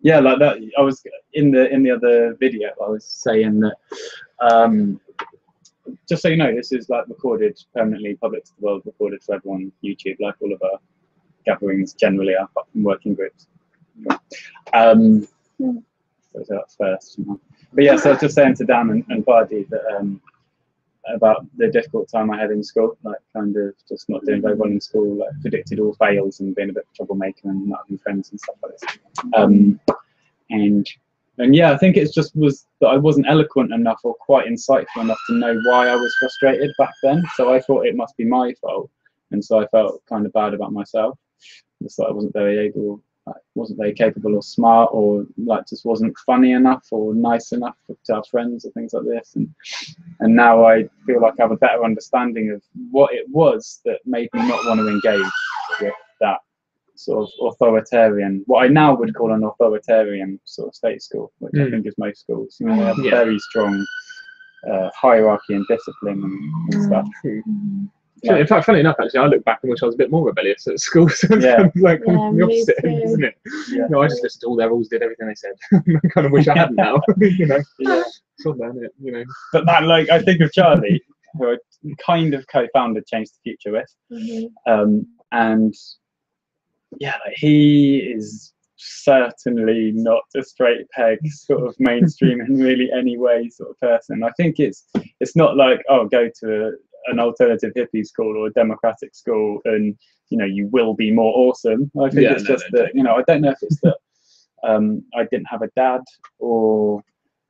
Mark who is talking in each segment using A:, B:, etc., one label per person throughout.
A: Yeah, like that. I was in the other video. I was saying that. Just so you know, this is like recorded permanently, public to the world, recorded for everyone on YouTube, like all of our gatherings generally are, apart from working groups. So that's first. But yeah, so I was just saying to Dan and Bardi that about the difficult time I had in school, like kind of just not doing very well in school, like predicted all fails and being a bit of a troublemaker and not having friends and stuff like this. And yeah, I think it just was that I wasn't eloquent enough or quite insightful enough to know why I was frustrated back then. So I thought it must be my fault, and so I felt kind of bad about myself. Just that I wasn't very capable or smart, or like just wasn't funny enough or nice enough to our friends or things like this. And now I feel like I have a better understanding of what it was that made me not want to engage with that sort of authoritarian, what I now would call an authoritarian sort of state school, which I think is most schools. You know, they have a very strong hierarchy and discipline and stuff.
B: In fact, funny enough, actually, I look back and wish I was a bit more rebellious at school. So it's kind of like the opposite, isn't it? Yeah. No, I just listened to all their rules, did everything they said. I kind of wish I hadn't now. You know, sort of learn it. You know,
A: but that, like, I think of Charlie, who I kind of co-founded ChangeTheFuture with, and yeah, like, he is certainly not a straight peg sort of mainstream in really any way sort of person. I think it's not like, oh, go to an alternative hippie school or a democratic school and, you know, you will be more awesome. I think it's just that, you know, I don't know if it's that I didn't have a dad, or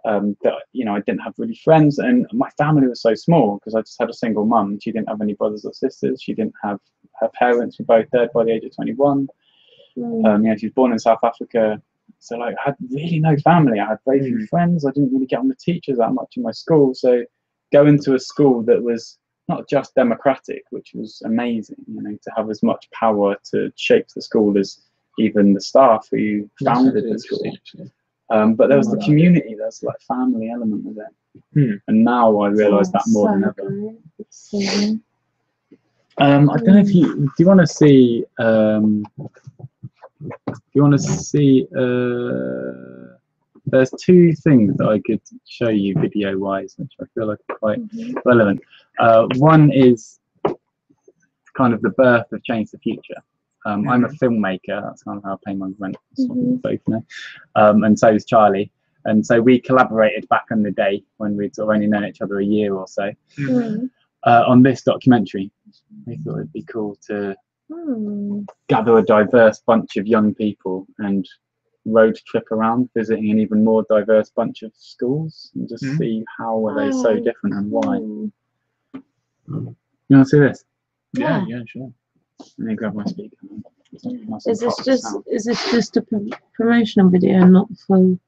A: that, you know, I didn't have really friends, and my family was so small because I just had a single mum. She didn't have any brothers or sisters. She didn't have, her parents were both dead by the age of 21. You know, she was born in South Africa, so like I had really no family. I had very few friends. I didn't really get on with teachers that much in my school. So going to a school that was not just democratic, which was amazing, you know, to have as much power to shape the school as even the staff who founded the school. But there was the community, there's like family element of it. And now I realise that more than ever. I don't know if do you want to see, there's two things that I could show you video wise, which I feel like are quite relevant. One is kind of the birth of ChangeTheFuture. I'm a filmmaker, that's kind of how I pay my rent, both know. And so is Charlie. And so we collaborated back in the day when we'd sort of only known each other a year or so, on this documentary. We thought it'd be cool to gather a diverse bunch of young people and road trip around visiting an even more diverse bunch of schools and just see how are they so different and why. You want to see this?
B: Yeah, sure.
A: Let me grab my speaker.
C: Is this just a promotional video, not full?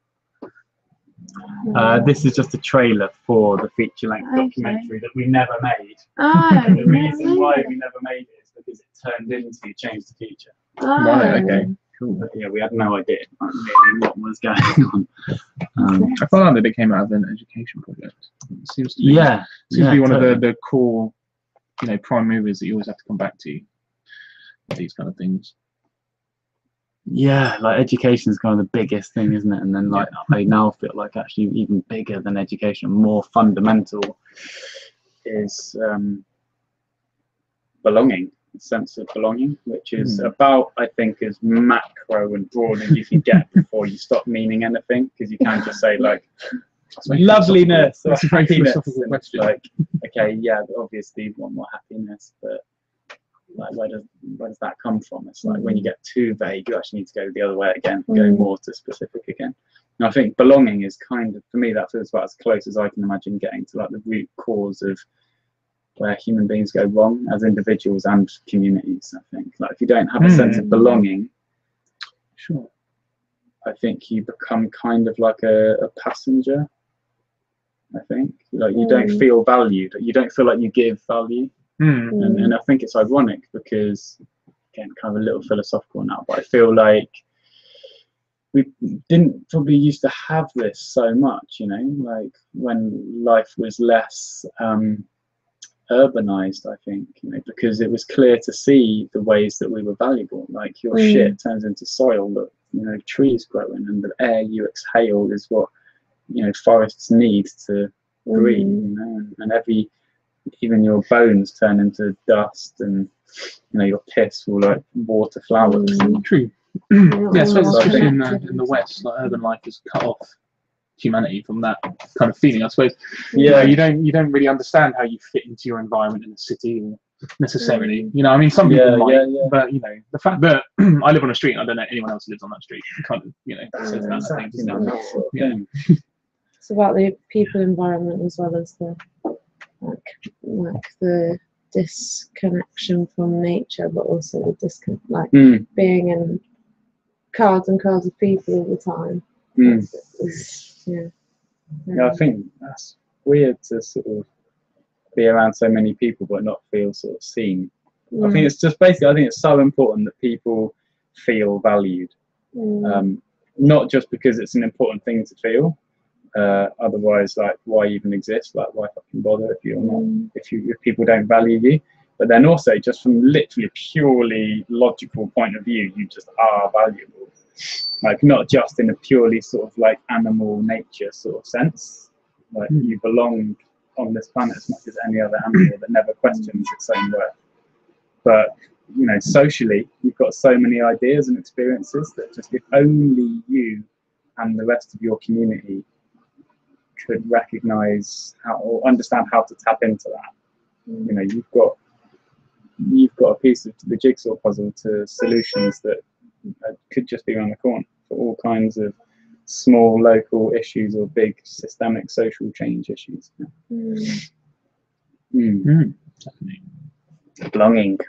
A: This is just a trailer for the feature-length documentary that we never made.
C: And
A: the reason why we never made it is because it turned into ChangeTheFuture.
B: Right, okay, cool.
A: But yeah, we had no idea really what was going on.
B: I felt like that it came out of an education project. It seems to be, be one of the core, you know, prime movers that you always have to come back to with these kind of things.
A: Yeah, like education is kind of the biggest thing, isn't it? And then like I now feel like actually even bigger than education, more fundamental, is belonging, a sense of belonging, which is about, I think, as macro and broad as you can get before you stop meaning anything, because you can't just say like loveliness or happiness. And it's like, okay, yeah, obviously you want more happiness, but like where does that come from? It's like when you get too vague, you actually need to go the other way again, go more to specific again. And I think belonging is kind of, for me, that feels about as close as I can imagine getting to like the root cause of where human beings go wrong as individuals and communities. I think like if you don't have a sense of belonging, I think you become kind of like a passenger. I think like you don't feel valued, you don't feel like you give value. And I think it's ironic because, again, kind of a little philosophical now, but I feel like we didn't probably used to have this so much, you know, like when life was less urbanized, I think, you know, because it was clear to see the ways that we were valuable. Like your shit turns into soil that trees growing, and the air you exhale is what forests need to breathe. And even your bones turn into dust, and your piss will like water flowers.
B: True. Yeah, so especially in the West, like urban life has cut off humanity from that kind of feeling, I suppose.
A: Yeah,
B: you don't really understand how you fit into your environment in a city necessarily. I mean, some people might, but the fact that I live on a street, and I don't know anyone else who lives on that street, kind of says that. I think, doesn't it?
C: It's about the people environment as well as the like the disconnection from nature, but also the being in crowds and crowds of people all the time.
A: I think that's weird to sort of be around so many people but not feel sort of seen. I think it's just basically, I think it's so important that people feel valued, not just because it's an important thing to feel. Otherwise, like, why even exist? Like, why fucking bother if you're not, if people don't value you? But then also, just from literally purely logical point of view, you just are valuable. Like, not just in a purely sort of like animal nature sort of sense. Like, you belong on this planet as much as any other animal that never questions its own worth. But socially, you've got so many ideas and experiences that just, if only you and the rest of your community could recognize how or understand how to tap into that, you've got a piece of the jigsaw puzzle to solutions that could just be around the corner for all kinds of small local issues or big systemic social change issues.
B: Definitely.
A: Belonging.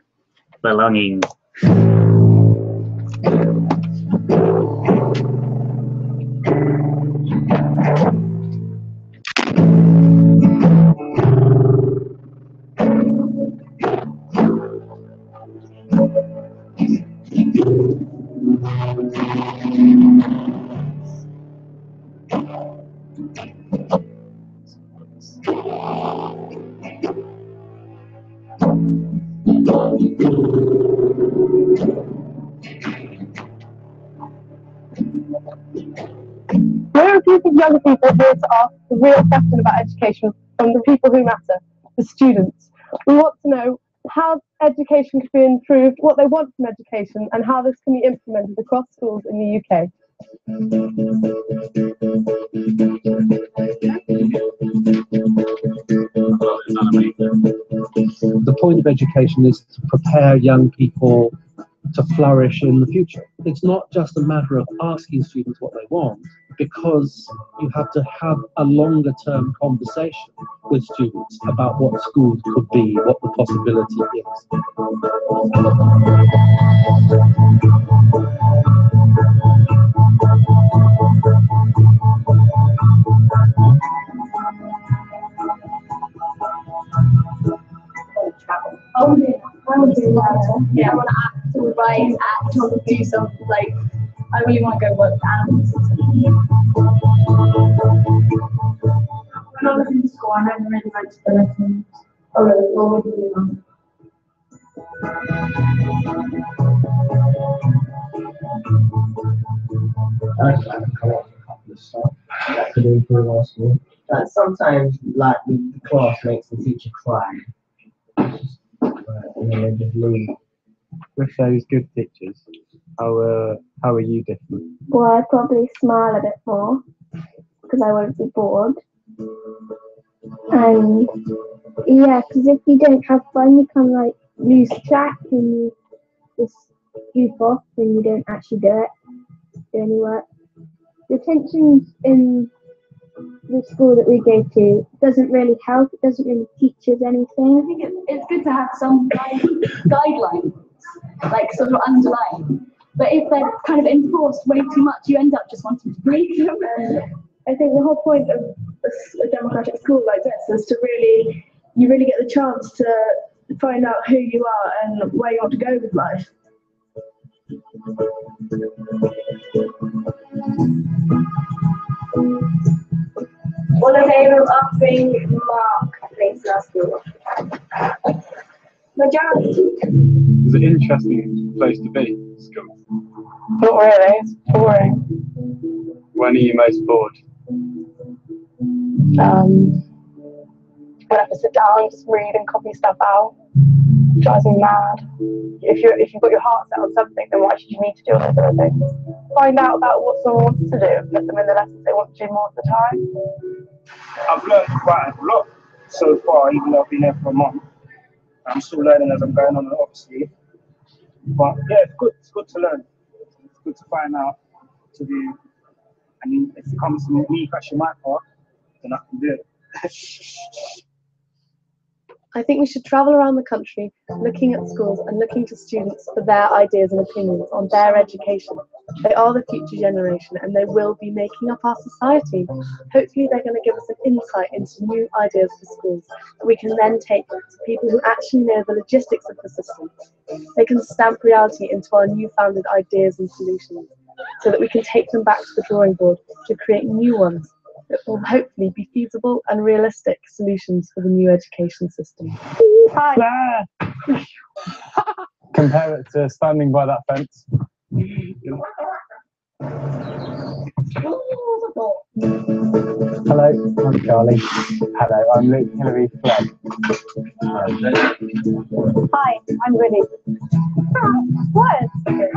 D: There are a group of young people here to ask the real question about education from the people who matter, the students. We want to know how education can be improved, what they want from education, and how this can be implemented across schools in the UK.
E: The point of education is to prepare young people to flourish in the future. It's not just a matter of asking students what they want, because you have to have a longer term conversation with students about what schools could be, what the possibility is.
D: I want to do that. Yeah, I want to act or write, act or do something like, I really want to go work with animals or something. When I was in school, I never really liked the lessons. Oh, really? What would you do?
F: I like to come up with a couple of stuff that could improve our school. Like sometimes, like the class makes the teacher cry. And then they just leave.
G: With those good teachers, how are you different?
H: Well, I'd probably smile a bit more because I won't be bored. And yeah, because if you don't have fun, you can like lose track and you just goof off and you don't actually do any work. The tensions in the school that we go to doesn't really help. It doesn't really teach us anything.
D: I think it's good to have some guidelines, like sort of underlying. But if they're kind of enforced way too much, you end up just wanting to break them.
H: I think the whole point of a democratic school like this is to you really get the chance to find out who you are and where you want to go with life.
D: What a favourite thing Mark thinks in our school. Majority.
G: It's an interesting place to be, school.
D: Not really, it's boring.
G: When are you most bored?
D: When I have to sit down, just read and copy stuff out. It drives me mad. If you've got your heart set on something, then why should you need to do all those other things? Find out about what someone wants to do and put them in the lessons they want to do more of the time.
F: I've learned quite a lot so far, even though I've been here for a month. I'm still learning as I'm going on, obviously. But yeah, it's good. It's good to learn. It's good to find out to do. And if it comes to me crashing my car, then I can do it.
D: I think we should travel around the country looking at schools and looking to students for their ideas and opinions on their education. They are the future generation and they will be making up our society. Hopefully they're going to give us an insight into new ideas for schools that we can then take to people who actually know the logistics of the system. They can stamp reality into our new-founded ideas and solutions so that we can take them back to the drawing board to create new ones that will hopefully be feasible and realistic solutions for the new education system. Hi.
G: Compare it to standing by that fence. Hello, I'm Charlie. Hello, I'm Luke Hillary Fled.
D: Hi, I'm Winnie. What?
G: Yeah,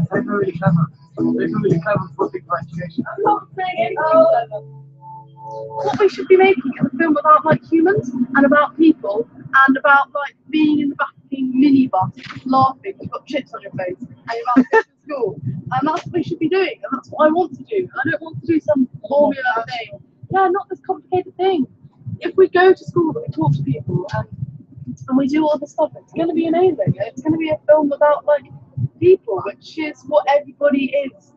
G: they're really clever. They're really clever for differentiation.
D: I'm not saying anything. What we should be making is a film about like humans and about people and about like being in the back of the minibus laughing, you've got chips on your face and you're about to go to school. And that's what we should be doing, and that's what I want to do. I don't want to do some formula thing. Yeah, not this complicated thing. If we go to school and we talk to people and we do all this stuff, it's going to be amazing. It's going to be a film about like people, which is what everybody is.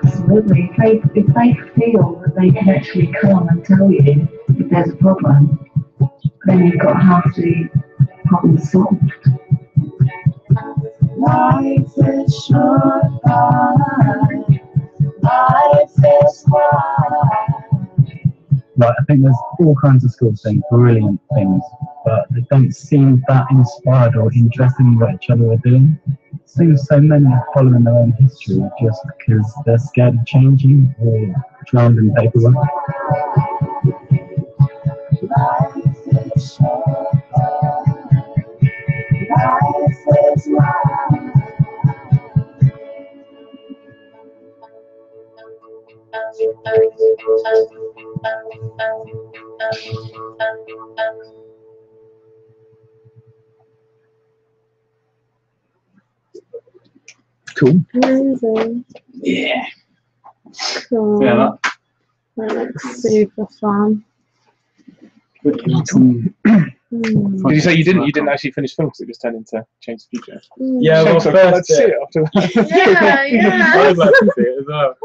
I: Absolutely. If they feel that they can actually come and tell you if there's a problem, then you've got half the problem solved. Life is short, life is wide.
E: Right, I think there's all kinds of schools saying brilliant things, but they don't seem that inspired or interested in what each other are doing. It seems so many are following their own history just because they're scared of changing or drowned in paperwork.
I: Life is short, life is wide.
B: Cool.
C: Amazing.
A: Yeah.
C: Cool.
A: Yeah,
C: That looks super fun.
B: Did you say you didn't actually finish film because it just turned into Change the Future?
A: Yeah, well,
B: so I'd like to see it after that.
C: Yeah.
A: I'd like to see it as well.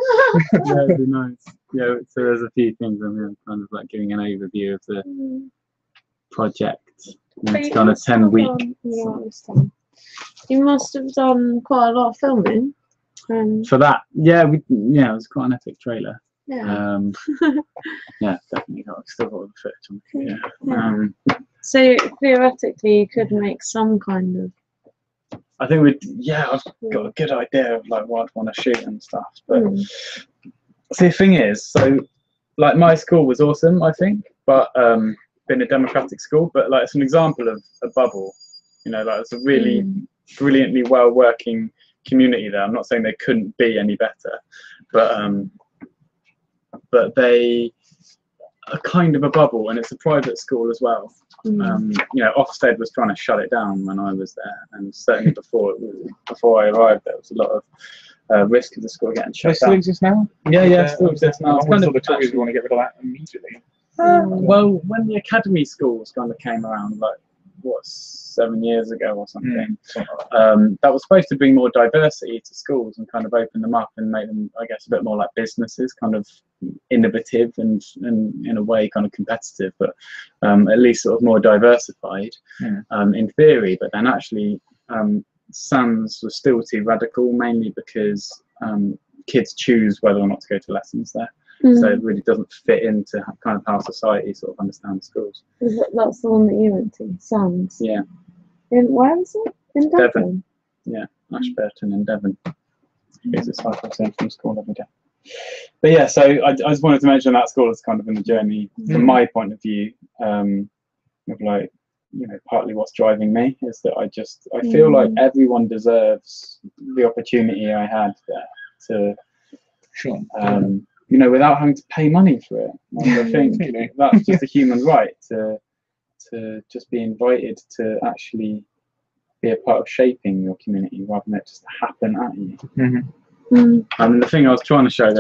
A: Yeah, it'd be nice. Yeah, so there's a few things I'm kind of like giving an overview of the project. And it's kind of 10-week.
C: You must have done quite a lot of filming.
A: For that, yeah, it was quite an epic trailer.
C: Yeah.
A: Yeah, definitely still got the footage on the computer.
C: So theoretically, you could make some kind of.
A: I think I've got a good idea of like what I'd want to shoot and stuff. But see, the thing is, so like my school was awesome, I think, but been a democratic school, but like it's an example of a bubble. You know, like it's a really brilliantly well working community there. I'm not saying they couldn't be any better, but they are kind of a bubble, and it's a private school as well. You know, Ofsted was trying to shut it down when I was there, and certainly before I arrived, there was a lot of risk of the school getting shut down.
B: Still exist now?
A: Yeah, still exists now.
B: It's kind of the Tories want to get rid of that immediately.
A: Well, when the academy schools kind of came around, like 7 years ago or something, that was supposed to bring more diversity to schools and kind of open them up and make them, I guess, a bit more like businesses, kind of innovative and in a way kind of competitive, but at least sort of more diversified in theory. But then actually SANS was still too radical, mainly because kids choose whether or not to go to lessons there. So it really doesn't fit into kind of how society sort of understands schools.
C: That's the one that you went to, Sands.
A: Yeah.
C: Where was it? In Devon?
A: Yeah, Ashburton in Devon. It's a cycle from school every day. But yeah, so I just wanted to mention that school as kind of in the journey from my point of view, of like, you know, partly what's driving me is that I feel like everyone deserves the opportunity I had there to, you know, without having to pay money for it. And I think that's just a human right to just be invited to actually be a part of shaping your community rather than it just happen at you. And the thing I was trying to show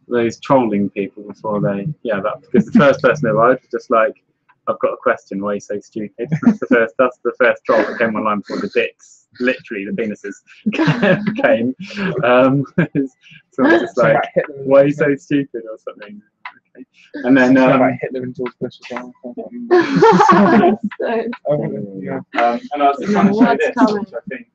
A: those trolling people before because the first person who arrived was just like, I've got a question, why are you so stupid? That's the first troll that came online before the dicks, literally the penises came. So I was just like, why are you so stupid or something? Okay. And then
B: Hitler and George Bush as well.
A: And I was just trying to show this, which I think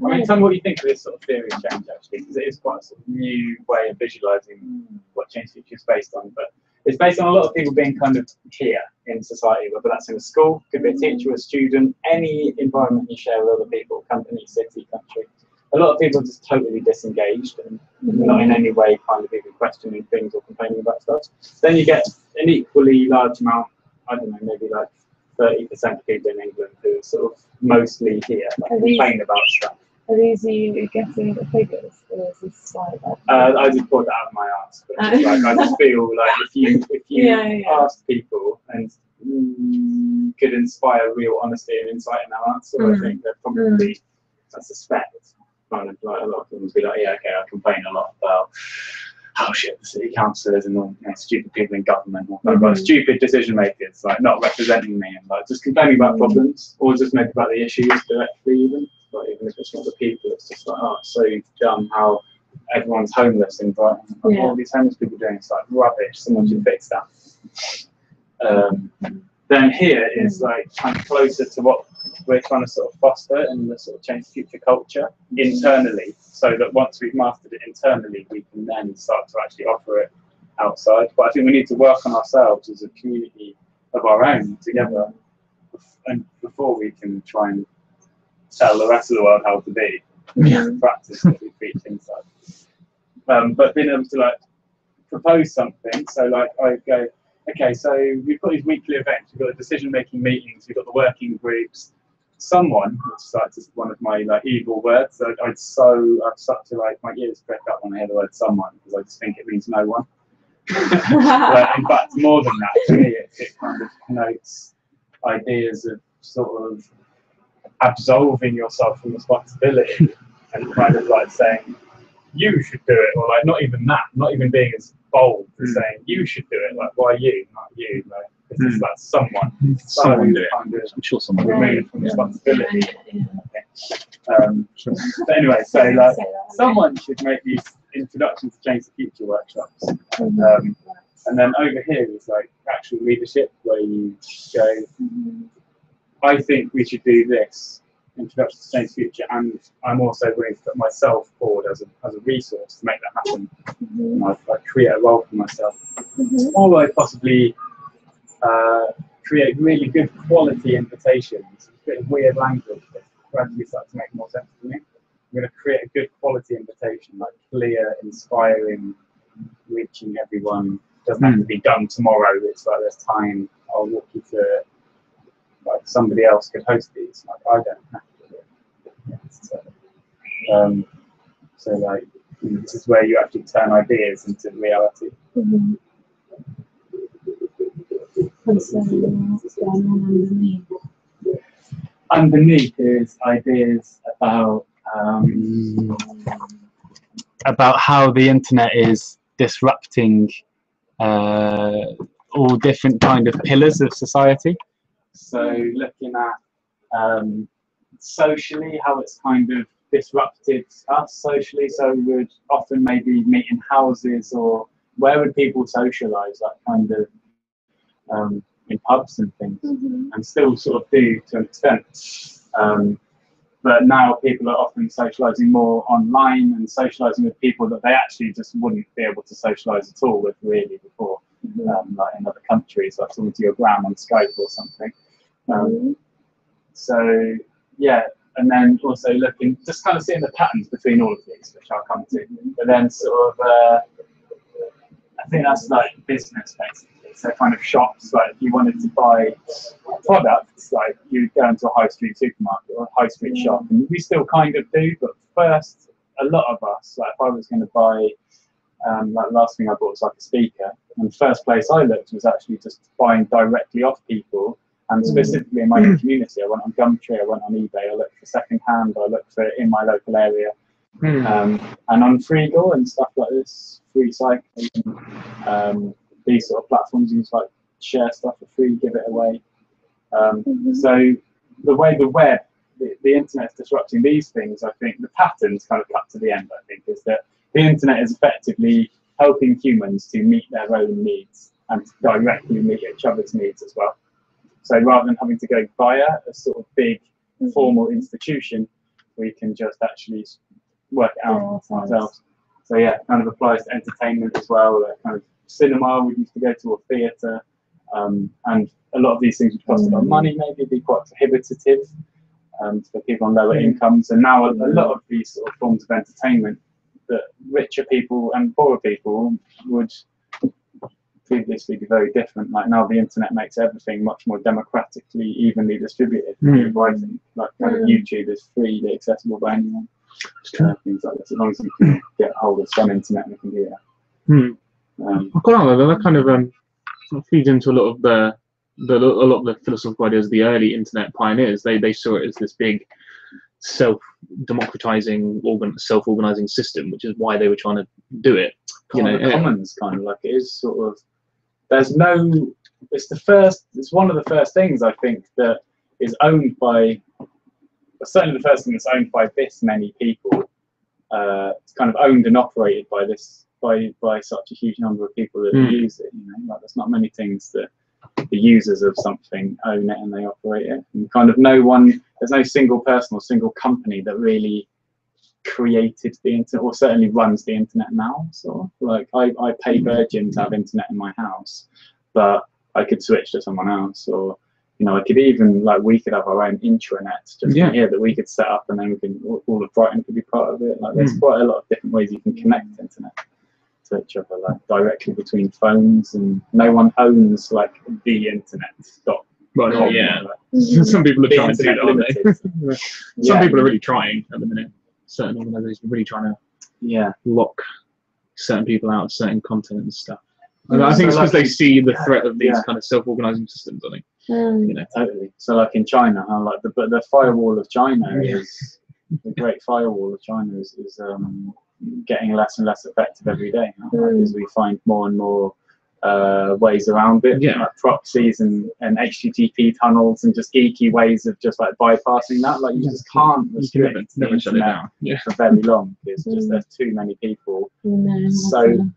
A: I mean, tell me what you think of this sort of theory of change, actually, because it is quite a sort of new way of visualising what ChangeTheFuture is based on. But it's based on a lot of people being kind of here in society, whether that's in a school, could be a teacher, a student, any environment you share with other people, company, city, country. A lot of people are just totally disengaged and not in any way kind of even questioning things or complaining about stuff. Then you get an equally large amount, I don't know, maybe like 30% of people in England who are sort of mostly here, like complain about stuff.
C: Are these you guessing the figures, or is this like that?
A: I just pulled that out of my ass. But like, I just feel like if you asked people and could inspire real honesty and insight in their answer, I think they're probably, I suspect, kind of like a lot of them would be like, yeah, okay, I complain a lot about how shit the city councillors and all, you know, stupid people in government, or like stupid decision makers, like not representing me and like just complaining about problems, or just maybe about the issues directly even. Like, even if it's not the people, it's just like, oh, it's so dumb how everyone's homeless in Brighton. Like, all these homeless people doing, it's like rubbish, someone should fix that. Then here is like kind of closer to what we're trying to sort of foster in the sort of ChangeTheFuture culture internally, so that once we've mastered it internally, we can then start to actually offer it outside. But I think we need to work on ourselves as a community of our own together, and before we can try and tell the rest of the world how to be, practice what we preach inside. But being able to like propose something, so like I go, okay, so we've got these weekly events, we've got the decision-making meetings, we've got the working groups. Someone, which is like just one of my like evil words, I've stuck to like my ears prick up when I hear the word someone, because I just think it means no one. But in fact, more than that, to me, it kind of connotes ideas of sort of absolving yourself from responsibility and kind of like saying you should do it, or like not even that, not even being as bold as saying you should do it, like why you, not you, like it's like someone do it. Kind of I'm sure someone removed from responsibility. But anyway, so like someone should make these introduction to ChangeTheFuture workshops. And then over here is like actual leadership, where you go, I think we should do this, introduction to ChangeTheFuture, and I'm also going to put myself forward as a resource to make that happen. I create a role for myself. Or I possibly create really good quality invitations. It's a bit of weird language, but gradually starts to make more sense to me. I'm going to create a good quality invitation, like clear, inspiring, reaching everyone. Doesn't have to be done tomorrow. It's like there's time. I'll walk you through it. Like somebody else could host these. Like I don't have to do it. Yeah, so like this is where you actually turn ideas into reality. Underneath is ideas about how the internet is disrupting all different kind of pillars of society. So looking at socially, how it's kind of disrupted us socially. So we would often maybe meet in houses, or where would people socialise, like kind of in pubs and things, and still sort of do to an extent. but now people are often socializing more online and socializing with people that they actually just wouldn't be able to socialize at all with really before, like in other countries, like talking to your gran on Skype or something. So yeah, and then also looking, just kind of seeing the patterns between all of these, which I'll come to, but then sort of, I think that's like business basically. So kind of shops, like if you wanted to buy products, like you go into a high street supermarket or a high street shop, and we still kind of do, but first, a lot of us, like if I was going to buy, like the last thing I bought was like a speaker, and the first place I looked was actually just buying directly off people, and specifically in my own community. I went on Gumtree, I went on eBay, I looked for second hand, I looked for it in my local area, and on Freegal and stuff like this, free cycling, these sort of platforms, you just like share stuff for free, give it away. So the way the web, the internet's disrupting these things, I think the patterns kind of cut to the end, I think, is that the internet is effectively helping humans to meet their own needs and to directly meet each other's needs as well. So rather than having to go via a sort of big formal institution, we can just actually work it out ourselves. So yeah, it kind of applies to entertainment as well, kind of cinema, we used to go to a theatre, and a lot of these things would cost a lot of money, maybe be quite prohibitive for people on lower incomes, and now a lot of these sort of forms of entertainment that richer people and poorer people would previously be very different. Like now the internet makes everything much more democratically, evenly distributed. I think like kind of YouTube is freely accessible by anyone. Things like this, as long as you can get hold of some internet and a computer.
B: That kind of sort of feeds into a lot of the philosophical ideas of the early internet pioneers. They saw it as this big self-democratizing, self-organizing system, which is why they were trying to do it.
A: The commons kind of like it is sort of. There's no. It's one of the first things I think that is owned by. Certainly the first thing that's owned by this many people. It's kind of owned and operated by this. By such a huge number of people that use it, like there's not many things that the users of something own it and they operate it. And kind of there's no single person or single company that really created the internet, or certainly runs the internet now. So like I pay Virgin to have internet in my house, but I could switch to someone else, or I could even we could have our own intranet just in here that we could set up, and then we can all of Brighton could be part of it. Like there's quite a lot of different ways you can connect internet to each other, like directly between phones, and no one owns like the internet. Stop.
B: Well, some people are trying to do that, aren't they? Some people are really trying at the minute. Certain organisations are really trying to lock certain people out of certain content and stuff. And I think it's because they see the threat of these kind of self-organising systems. I think.
A: Totally. So like in China, the firewall of China is the Great Firewall of China is getting less and less effective every day, because we find more and more ways around it, like proxies and HTTP tunnels and just geeky ways of just like bypassing that. Like you just can't restrict the internet for very long, because just there's too many people so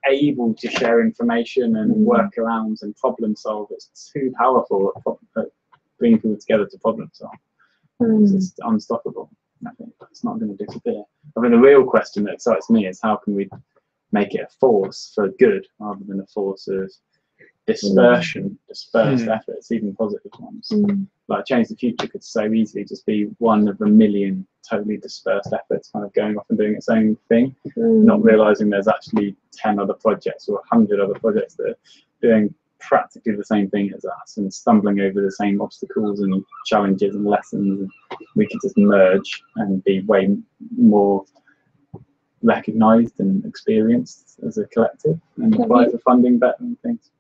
A: able to share information and workarounds and problem solve. It's too powerful at bringing people together to problem solve. It's just unstoppable. I think it's not going to disappear. I mean, the real question that excites me is how can we make it a force for good rather than a force of dispersion, dispersed efforts, even positive ones. Like Change the Future could so easily just be one of a million totally dispersed efforts kind of going off and doing its own thing, not realizing there's actually 10 other projects or 100 other projects that are doing practically the same thing as us and stumbling over the same obstacles and challenges and lessons. And we could just merge and be way more recognised and experienced as a collective and apply for funding better and things.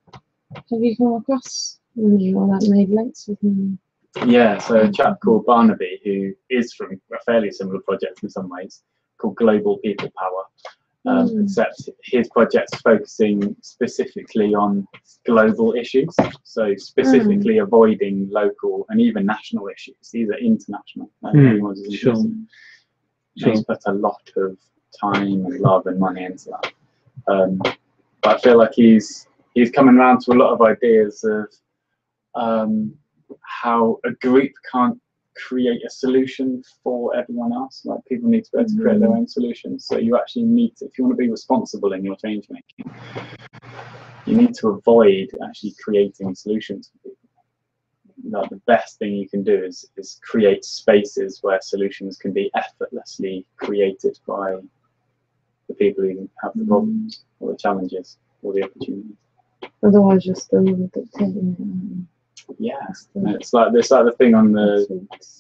C: Have you come across any or that made links with me?
A: Yeah, so a chap called Barnaby, who is from a fairly similar project in some ways, called Global People Power. Except his project's focusing specifically on global issues, so specifically avoiding local and even national issues. These are international. He's put a lot of time and love and money into that. But I feel like he's coming around to a lot of ideas of how a group can't create a solution for everyone else. Like people need to be able to create their own solutions. So you actually need to, if you want to be responsible in your change making, you need to avoid actually creating solutions for people. Like the best thing you can do is create spaces where solutions can be effortlessly created by the people who have the problems or the challenges or the opportunities.
C: Otherwise, you're still dictating.
A: Yeah, it's like the thing on the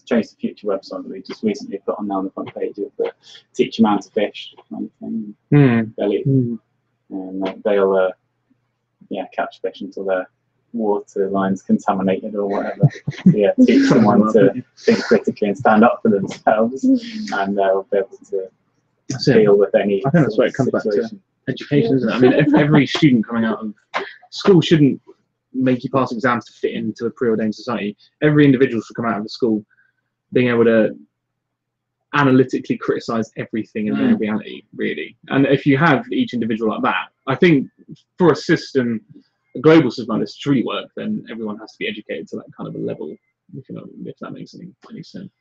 A: Change the Future website that we just recently put on now on the front page of the teach a man to fish kind of thing. And they'll catch fish until their water line's contaminated or whatever. So, yeah, teach someone to think critically and stand up for themselves, and they'll be able to deal with any.
B: I think that's where it comes back to education, isn't it? I mean, if every student coming out of school shouldn't make you pass exams to fit into a preordained society. Every individual should come out of the school being able to analytically criticize everything in their reality, really. And if you have each individual like that, I think for a system, a global system like this to really work, then everyone has to be educated to that kind of a level, if that makes any sense.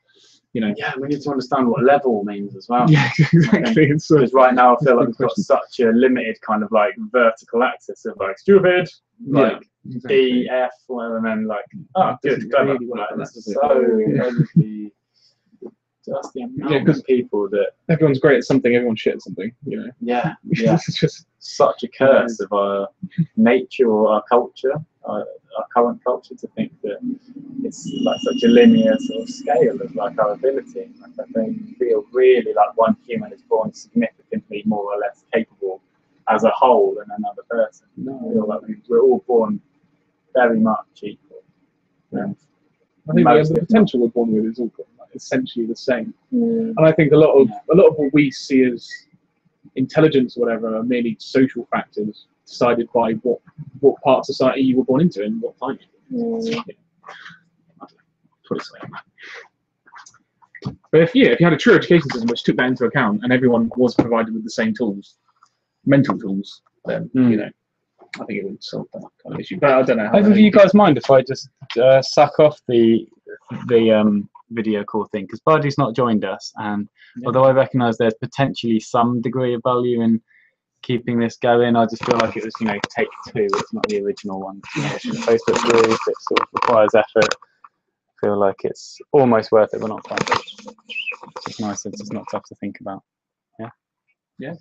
B: You know.
A: Yeah, we need to understand what level means as well.
B: Yeah, exactly.
A: Because right now I feel like we've got such a limited kind of like vertical axis of like stupid, like D, F, whatever, and then like, oh, good, clever.
B: Really
A: like, that's so overly, just the amount of people that
B: everyone's great at something, everyone's shit at something, you know.
A: Yeah.
B: It's just
A: such a curse of our nature or our culture, our current culture, to think that it's like such a linear sort of scale of like our ability. Like I don't feel really like one human is born significantly more or less capable as a whole than another person. I feel like we're all born very much equal.
B: Yeah. I think the potential we're born with is all like essentially the same. And I think a lot of what we see as intelligence or whatever are merely social factors decided by what part of society you were born into and what time you were born into. But if you had a true education system which took that into account and everyone was provided with the same tools, mental tools, then you know, I think it would solve that kind of issue. But I don't know.
A: Either of you guys mind if I just suck off the video call thing, because Buddy's not joined us, and although I recognise there's potentially some degree of value in keeping this going, I just feel like it was, you know, take two. It's not the original one. Facebook group, it sort of requires effort. I feel like it's almost worth it, but not quite. It's just nice. It's just not tough to think about. Yeah.